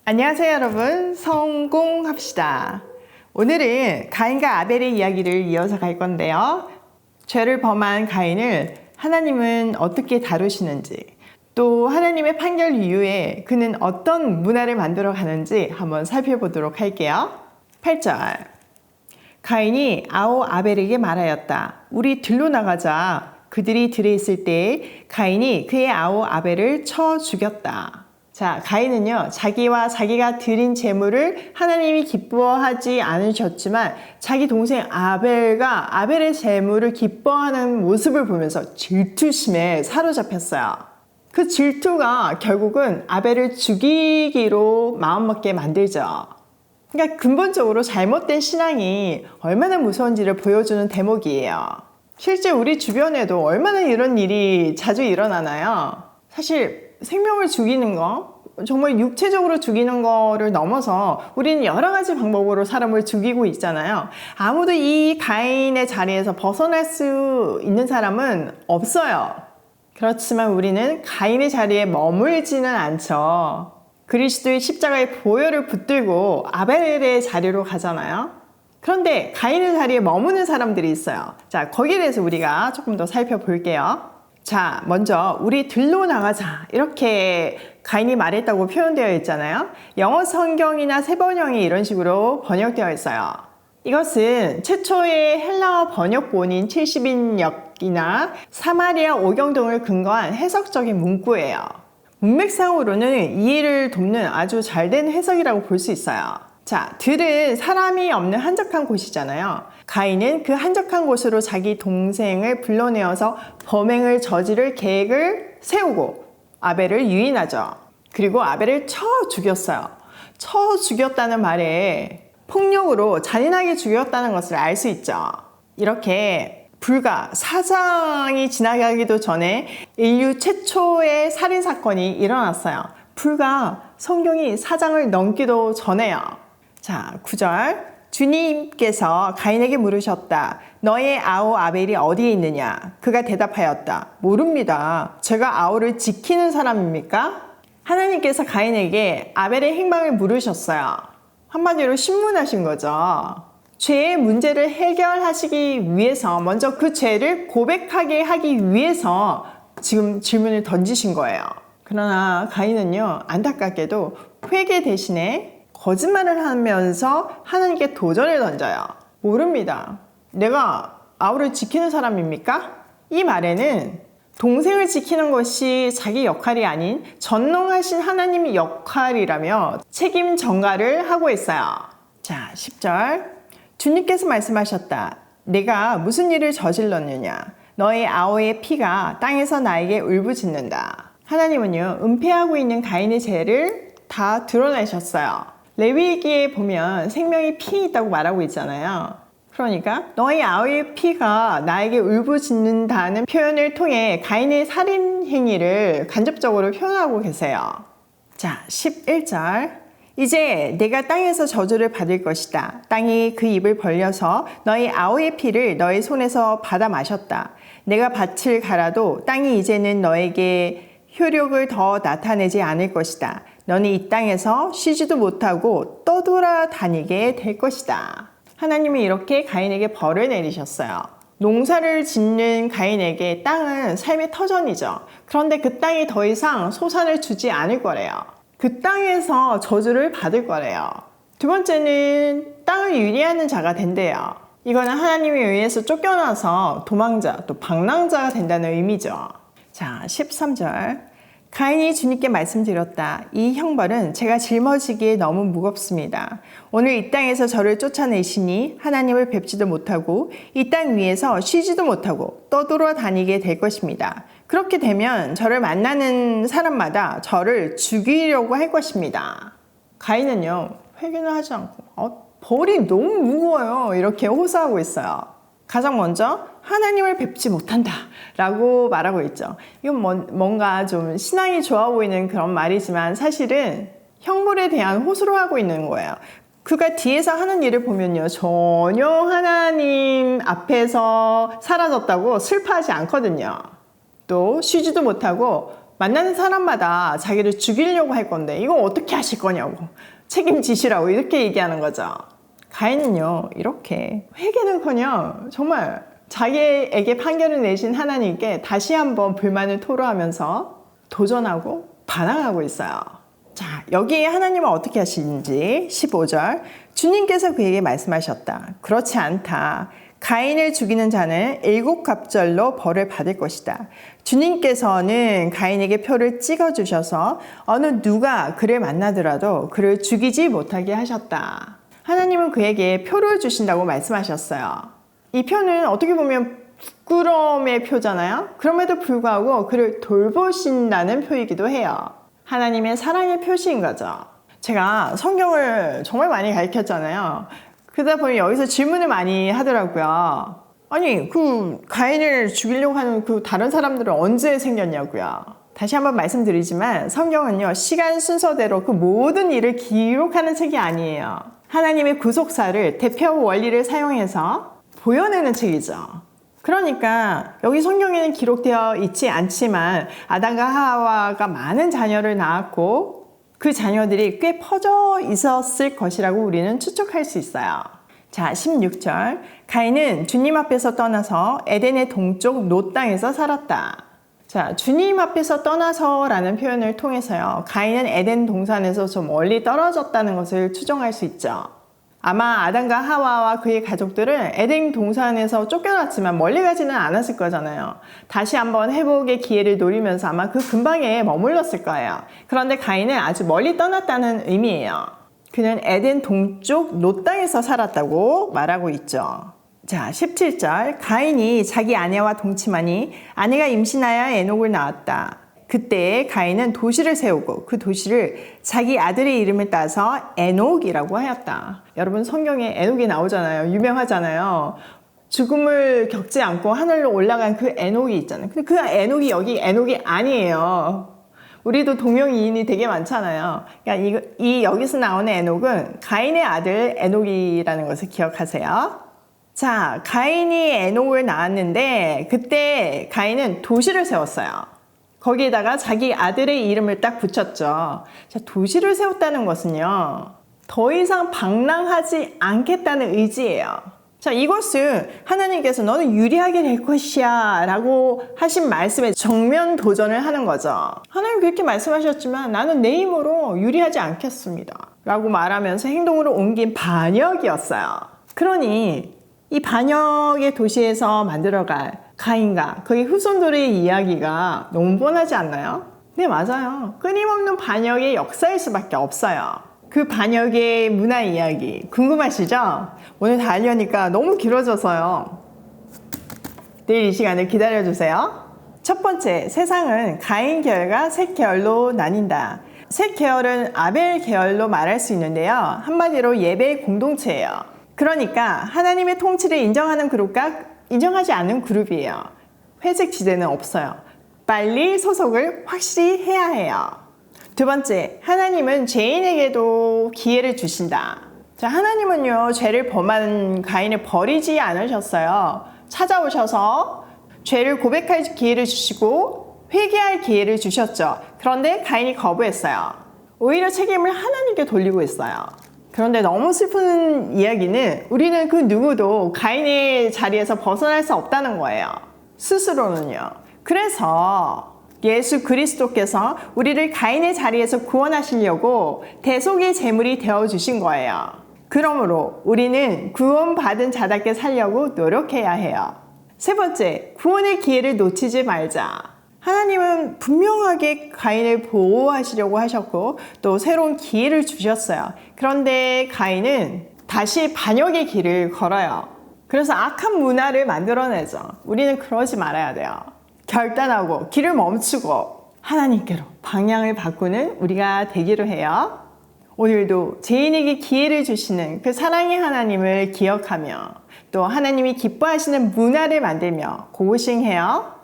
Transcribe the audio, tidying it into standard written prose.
안녕하세요 여러분, 성공합시다. 오늘은 가인과 아벨의 이야기를 이어서 갈 건데요. 죄를 범한 가인을 하나님은 어떻게 다루시는지, 또 하나님의 판결 이후에 그는 어떤 문화를 만들어 가는지 한번 살펴보도록 할게요. 8절, 가인이 아우 아벨에게 말하였다. 우리 들로 나가자. 그들이 들에 있을 때 가인이 그의 아우 아벨을 쳐 죽였다. 자, 가인은요, 자기와 자기가 드린 제물을 하나님이 기뻐하지 않으셨지만 자기 동생 아벨과 아벨의 제물을 기뻐하는 모습을 보면서 질투심에 사로잡혔어요. 그 질투가 결국은 아벨을 죽이기로 마음먹게 만들죠. 그러니까 근본적으로 잘못된 신앙이 얼마나 무서운지를 보여주는 대목이에요. 실제 우리 주변에도 얼마나 이런 일이 자주 일어나나요? 사실 생명을 죽이는 거, 정말 육체적으로 죽이는 거를 넘어서 우리는 여러 가지 방법으로 사람을 죽이고 있잖아요. 아무도 이 가인의 자리에서 벗어날 수 있는 사람은 없어요. 그렇지만 우리는 가인의 자리에 머물지는 않죠. 그리스도의 십자가의 보혈을 붙들고 아벨의 자리로 가잖아요. 그런데 가인의 자리에 머무는 사람들이 있어요. 자, 거기에 대해서 우리가 조금 더 살펴볼게요. 자, 먼저 우리 들로 나가자, 이렇게 가인이 말했다고 표현되어 있잖아요. 영어 성경이나 세번역이 이런 식으로 번역되어 있어요. 이것은 최초의 헬라어 번역본인 70인역이나 사마리아 오경 등을 근거한 해석적인 문구예요. 문맥상으로는 이해를 돕는 아주 잘된 해석이라고 볼 수 있어요. 자, 들은 사람이 없는 한적한 곳이잖아요. 가인은 그 한적한 곳으로 자기 동생을 불러내어서 범행을 저지를 계획을 세우고 아벨을 유인하죠. 그리고 아벨을 쳐 죽였어요. 쳐 죽였다는 말에 폭력으로 잔인하게 죽였다는 것을 알 수 있죠. 이렇게 불과 사장이 지나가기도 전에 인류 최초의 살인사건이 일어났어요. 불과 성경이 사장을 넘기도 전에요. 자, 9절, 주님께서 가인에게 물으셨다. 너의 아우 아벨이 어디에 있느냐? 그가 대답하였다. 모릅니다. 제가 아우를 지키는 사람입니까? 하나님께서 가인에게 아벨의 행방을 물으셨어요. 한마디로 신문하신 거죠. 죄의 문제를 해결하시기 위해서 먼저 그 죄를 고백하게 하기 위해서 지금 질문을 던지신 거예요. 그러나 가인은요, 안타깝게도 회개 대신에 거짓말을 하면서 하나님께 도전을 던져요. 모릅니다. 내가 아우를 지키는 사람입니까? 이 말에는 동생을 지키는 것이 자기 역할이 아닌 전능하신 하나님의 역할이라며 책임 전가를 하고 있어요. 자, 10절. 주님께서 말씀하셨다. 내가 무슨 일을 저질렀느냐? 너의 아우의 피가 땅에서 나에게 울부짖는다. 하나님은요, 은폐하고 있는 가인의 죄를 다 드러내셨어요. 레위기에 보면 생명이 피에 있다고 말하고 있잖아요. 그러니까 너의 아우의 피가 나에게 울부짖는다는 표현을 통해 가인의 살인 행위를 간접적으로 표현하고 계세요. 자, 11절. 이제 내가 땅에서 저주를 받을 것이다. 땅이 그 입을 벌려서 너희 아우의 피를 너희 손에서 받아 마셨다. 내가 밭을 갈아도 땅이 이제는 너에게 효력을 더 나타내지 않을 것이다. 너는 이 땅에서 쉬지도 못하고 떠돌아다니게 될 것이다. 하나님은 이렇게 가인에게 벌을 내리셨어요. 농사를 짓는 가인에게 땅은 삶의 터전이죠. 그런데 그 땅이 더 이상 소산을 주지 않을 거래요. 그 땅에서 저주를 받을 거래요. 두 번째는 땅을 유리하는 자가 된대요. 이거는 하나님에 의해서 쫓겨나서 도망자, 또 방랑자가 된다는 의미죠. 자, 13절. 가인이 주님께 말씀드렸다. 이 형벌은 제가 짊어지기에 너무 무겁습니다. 오늘 이 땅에서 저를 쫓아내시니 하나님을 뵙지도 못하고 이 땅 위에서 쉬지도 못하고 떠돌아다니게 될 것입니다. 그렇게 되면 저를 만나는 사람마다 저를 죽이려고 할 것입니다. 가인은요, 회개는 하지 않고 벌이 너무 무거워요, 이렇게 호소하고 있어요. 가장 먼저 하나님을 뵙지 못한다 라고 말하고 있죠. 이건 뭔가 좀 신앙이 좋아 보이는 그런 말이지만 사실은 형벌에 대한 호소를 하고 있는 거예요. 그가 뒤에서 하는 일을 보면요, 전혀 하나님 앞에서 사라졌다고 슬퍼하지 않거든요. 또 쉬지도 못하고 만나는 사람마다 자기를 죽이려고 할 건데 이거 어떻게 하실 거냐고 책임지시라고 이렇게 얘기하는 거죠. 가인은요 이렇게 회개는커녕 정말 자기에게 판결을 내신 하나님께 다시 한번 불만을 토로하면서 도전하고 반항하고 있어요. 자, 여기에 하나님은 어떻게 하시는지 15절 주님께서 그에게 말씀하셨다. 그렇지 않다. 가인을 죽이는 자는 7갑절로 벌을 받을 것이다. 주님께서는 가인에게 표를 찍어주셔서 어느 누가 그를 만나더라도 그를 죽이지 못하게 하셨다. 하나님은 그에게 표를 주신다고 말씀하셨어요. 이 표는 어떻게 보면 부끄러움의 표잖아요. 그럼에도 불구하고 그를 돌보신다는 표이기도 해요. 하나님의 사랑의 표시인 거죠. 제가 성경을 정말 많이 가르쳤잖아요. 그러다 보니 여기서 질문을 많이 하더라고요. 아니 그 가인을 죽이려고 하는 그 다른 사람들은 언제 생겼냐고요. 다시 한번 말씀드리지만 성경은요 시간 순서대로 그 모든 일을 기록하는 책이 아니에요. 하나님의 구속사를 대표 원리를 사용해서 보여내는 책이죠. 그러니까 여기 성경에는 기록되어 있지 않지만 아담과 하와가 많은 자녀를 낳았고 그 자녀들이 꽤 퍼져 있었을 것이라고 우리는 추측할 수 있어요. 자, 16절 가인은 주님 앞에서 떠나서 에덴의 동쪽 놋 땅에서 살았다. 자, 주님 앞에서 떠나서 라는 표현을 통해서요 가인은 에덴 동산에서 좀 멀리 떨어졌다는 것을 추정할 수 있죠. 아마 아담과 하와와 그의 가족들은 에덴 동산에서 쫓겨났지만 멀리 가지는 않았을 거잖아요. 다시 한번 회복의 기회를 노리면서 아마 그 근방에 머물렀을 거예요. 그런데 가인은 아주 멀리 떠났다는 의미예요. 그는 에덴 동쪽 놋 땅에서 살았다고 말하고 있죠. 자, 17절 가인이 자기 아내와 동침하니 아내가 임신하여 에녹을 낳았다. 그때 가인은 도시를 세우고 그 도시를 자기 아들의 이름을 따서 에녹이라고 하였다. 여러분 성경에 에녹이 나오잖아요. 유명하잖아요. 죽음을 겪지 않고 하늘로 올라간 그 에녹이 있잖아요. 근데 그 에녹이 여기 에녹이 아니에요. 우리도 동명이인이 되게 많잖아요. 그러니까 여기서 나오는 에녹은 가인의 아들 에녹이라는 것을 기억하세요. 자, 가인이 에녹을 낳았는데 그때 가인은 도시를 세웠어요. 거기에다가 자기 아들의 이름을 딱 붙였죠. 자, 도시를 세웠다는 것은요 더 이상 방랑하지 않겠다는 의지예요. 자, 이것은 하나님께서 너는 유리하게 될 것이야 라고 하신 말씀에 정면 도전을 하는 거죠. 하나님 그렇게 말씀하셨지만 나는 내 힘으로 유리하지 않겠습니다 라고 말하면서 행동으로 옮긴 반역이었어요. 그러니 이 반역의 도시에서 만들어갈 가인과 그의 후손들의 이야기가 너무 뻔하지 않나요? 네, 맞아요. 끊임없는 반역의 역사일 수밖에 없어요. 그 반역의 문화 이야기 궁금하시죠? 오늘 다 하려니까 너무 길어져서요. 내일 이 시간을 기다려주세요. 첫 번째, 세상은 가인 계열과 셋 계열로 나뉜다. 셋 계열은 아벨 계열로 말할 수 있는데요. 한마디로 예배의 공동체예요. 그러니까 하나님의 통치를 인정하는 그룹과 인정하지 않는 그룹이에요. 회색 지대는 없어요. 빨리 소속을 확실히 해야 해요. 두 번째, 하나님은 죄인에게도 기회를 주신다. 자, 하나님은요 죄를 범한 가인을 버리지 않으셨어요. 찾아오셔서 죄를 고백할 기회를 주시고 회개할 기회를 주셨죠. 그런데 가인이 거부했어요. 오히려 책임을 하나님께 돌리고 있어요. 그런데 너무 슬픈 이야기는 우리는 그 누구도 가인의 자리에서 벗어날 수 없다는 거예요. 스스로는요. 그래서 예수 그리스도께서 우리를 가인의 자리에서 구원하시려고 대속의 제물이 되어주신 거예요. 그러므로 우리는 구원받은 자답게 살려고 노력해야 해요. 세 번째, 구원의 기회를 놓치지 말자. 하나님은 분명하게 가인을 보호하시려고 하셨고 또 새로운 기회를 주셨어요. 그런데 가인은 다시 반역의 길을 걸어요. 그래서 악한 문화를 만들어내죠. 우리는 그러지 말아야 돼요. 결단하고 길을 멈추고 하나님께로 방향을 바꾸는 우리가 되기로 해요. 오늘도 죄인에게 기회를 주시는 그 사랑의 하나님을 기억하며 또 하나님이 기뻐하시는 문화를 만들며 고고싱해요.